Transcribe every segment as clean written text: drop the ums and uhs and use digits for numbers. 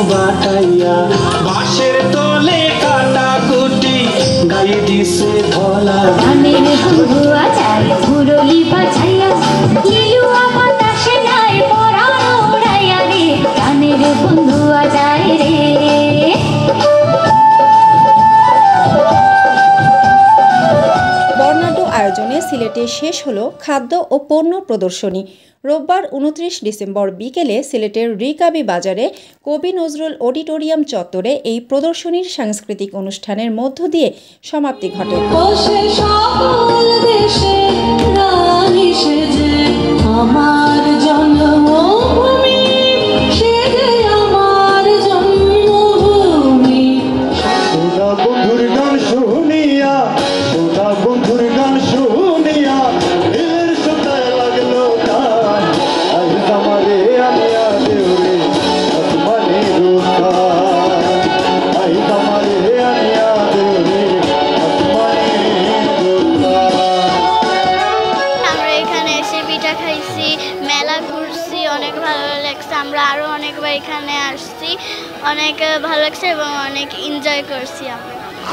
বাটাইয়া বাঁশের তলে কাটাকুটি গায়ে দিছে ধলা ধানের হুয়া যায় মুরলি বাজাইয়া লিলুয়া বাতাসে নাই পরানো উড়াইয়া রে ধানের বন্ধুয়া যায় রে। বর্ণাঢ্য আয়োজনে সিলেটে শেষ হলো খাদ্য ও পণ্য প্রদর্শনী। রোববার 29 ডিসেম্বর বিকেলে সিলেটের রিকাবি বাজারে কবি নজরুল অডিটোরিয়াম চত্বরে এই প্রদর্শনীর সাংস্কৃতিক অনুষ্ঠানের মধ্য দিয়ে সমাপ্তি ঘটে। মেলা ঘুরছি, অনেক ভালো লাগছে। আমরা আরো অনেকবার এখানে আসছি, অনেক ভালো লাগছে এবং অনেক এনজয় করছি।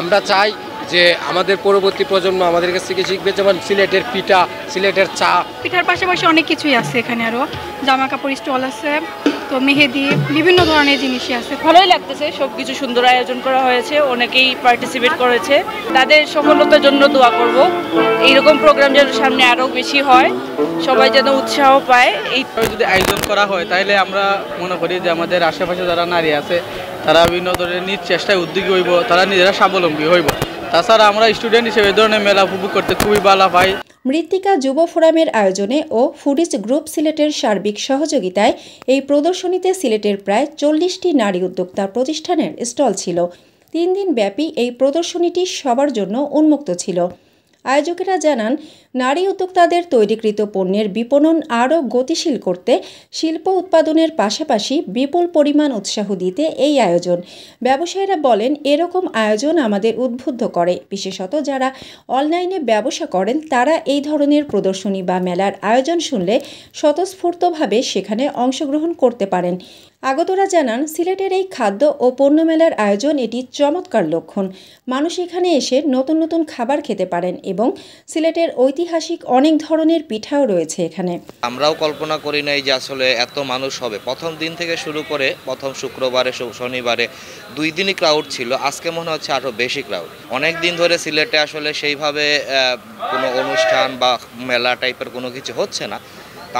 আমরা চাই যে আমাদের পরবর্তী প্রজন্ম আমাদের কাছ থেকে শিখবে, যেমন সিলেটের পিঠা, সিলেটের চা। পিঠার পাশাপাশি অনেক কিছুই আছে এখানে, আরো জামা কাপড় স্টল আছে, তো মেহেদি, বিভিন্ন ধরনের জিনিসই আছে। ভালোই লাগতেছে, সবকিছু সুন্দর আয়োজন করা হয়েছে, অনেকেই পার্টিসিপেট করেছে। তাদের সফলতার জন্য দোয়া করব, এইরকম প্রোগ্রাম যেন সামনে আরো বেশি হয়, সবাই যেন উৎসাহ পায়। এই যদি আয়োজন করা হয় তাহলে আমরা মনে করি যে আমাদের আশেপাশে যারা নারী আছে তারা বিভিন্ন ধরনের নিজ চেষ্টায় উদ্যোগী হইব, তারা নিজেরা স্বাবলম্বী হইব। তাছাড়া আমরা স্টুডেন্ট হিসেবে এই ধরনের মেলা উপভোগ করতে খুবই ভালো পাই। মৃত্তিকা যুব ফোরামের আয়োজনে ও ফুডিজ গ্রুপ সিলেটের সার্বিক সহযোগিতায় এই প্রদর্শনীতে সিলেটের প্রায় 40টি নারী উদ্যোক্তা প্রতিষ্ঠানের স্টল ছিল। 3 দিন ব্যাপী এই প্রদর্শনীটি সবার জন্য উন্মুক্ত ছিল। আয়োজকেরা জানান, নারী উদ্যোক্তাদের তৈরিকৃত পণ্যের বিপণন আরও গতিশীল করতে শিল্প উৎপাদনের পাশাপাশি বিপুল পরিমাণ উৎসাহ দিতে এই আয়োজন। ব্যবসায়ীরা বলেন, এরকম আয়োজন আমাদের উদ্বুদ্ধ করে, বিশেষত যারা অনলাইনে ব্যবসা করেন তারা এই ধরনের প্রদর্শনী বা মেলার আয়োজন শুনলে স্বতঃস্ফূর্তভাবে সেখানে অংশগ্রহণ করতে পারেন। আগতরা জানান, সিলেটের এই খাদ্য ও পণ্য মেলার আয়োজন এটি চমৎকার লক্ষণ। মানুষ এখানে এসে নতুন নতুন খাবার খেতে পারেন এবং সিলেটের ঐতিহাসিক অনেক ধরনের পিঠাও রয়েছে এখানে। আমরাও কল্পনা করি নাই যে আসলে এত মানুষ হবে। প্রথম দিন থেকে শুরু করে প্রথম শুক্রবারে শনিবারে 2 দিনই ক্রাউড ছিল, আজকে মনে হচ্ছে আরও বেশি ক্রাউড। অনেক দিন ধরে সিলেটে আসলে সেইভাবে কোনো অনুষ্ঠান বা মেলা টাইপের কোনো কিছু হচ্ছে না।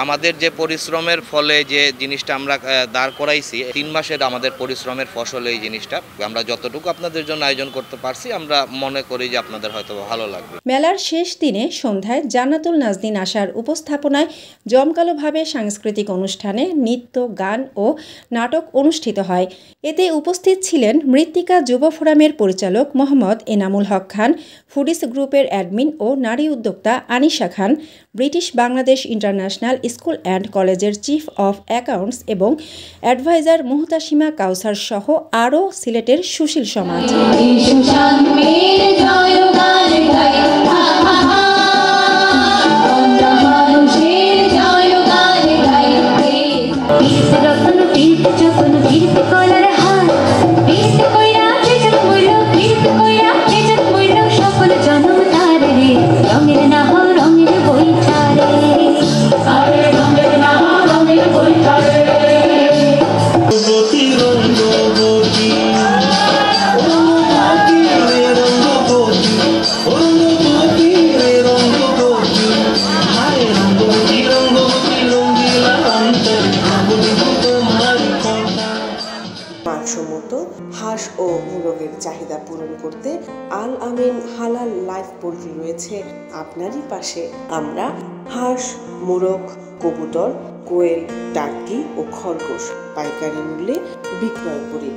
আমাদের যে পরিশ্রমের ফলে যে জিনিসটা আমরা দাঁড় করাইছি, 3 মাসের আমাদের পরিশ্রমের ফসল এই জিনিসটা আমরা যতটুকু আপনাদের জন্য আয়োজন করতে পারছি, আমরা মনে করি যে আপনাদের হয়তো ভালো লাগবে। মেলার শেষ দিনে সন্ধ্যায় জান্নাতুল নাজনীন আশার উপস্থাপনায় জমকালোভাবে সাংস্কৃতিক অনুষ্ঠানে নৃত্য, গান ও নাটক অনুষ্ঠিত হয়। এতে উপস্থিত ছিলেন মৃত্তিকা যুব ফোরামের পরিচালক মোহাম্মদ এনামুল হক খান, ফুডিজ গ্রুপের অ্যাডমিন ও নারী উদ্যোক্তা Anisha Khan, British Bangladesh international school and কলেজের চিফ অফ অ্যাকাউন্টস এবং অ্যাডভাইজার মুহতাসিমা কাউসার সহ আরও সিলেটের সুশীল সমাজ। মানসম্মত হাঁস ও মোরগের চাহিদা পূরণ করতে আল আমিন হালাল লাইফ পোল্ট্রি রয়েছে আপনারই পাশে। আমরা হাঁস, মোরগ, কবুতর, কোয়েল, টার্কি ও খরগোশ পাইকারি মূল্যে বিক্রয় করি।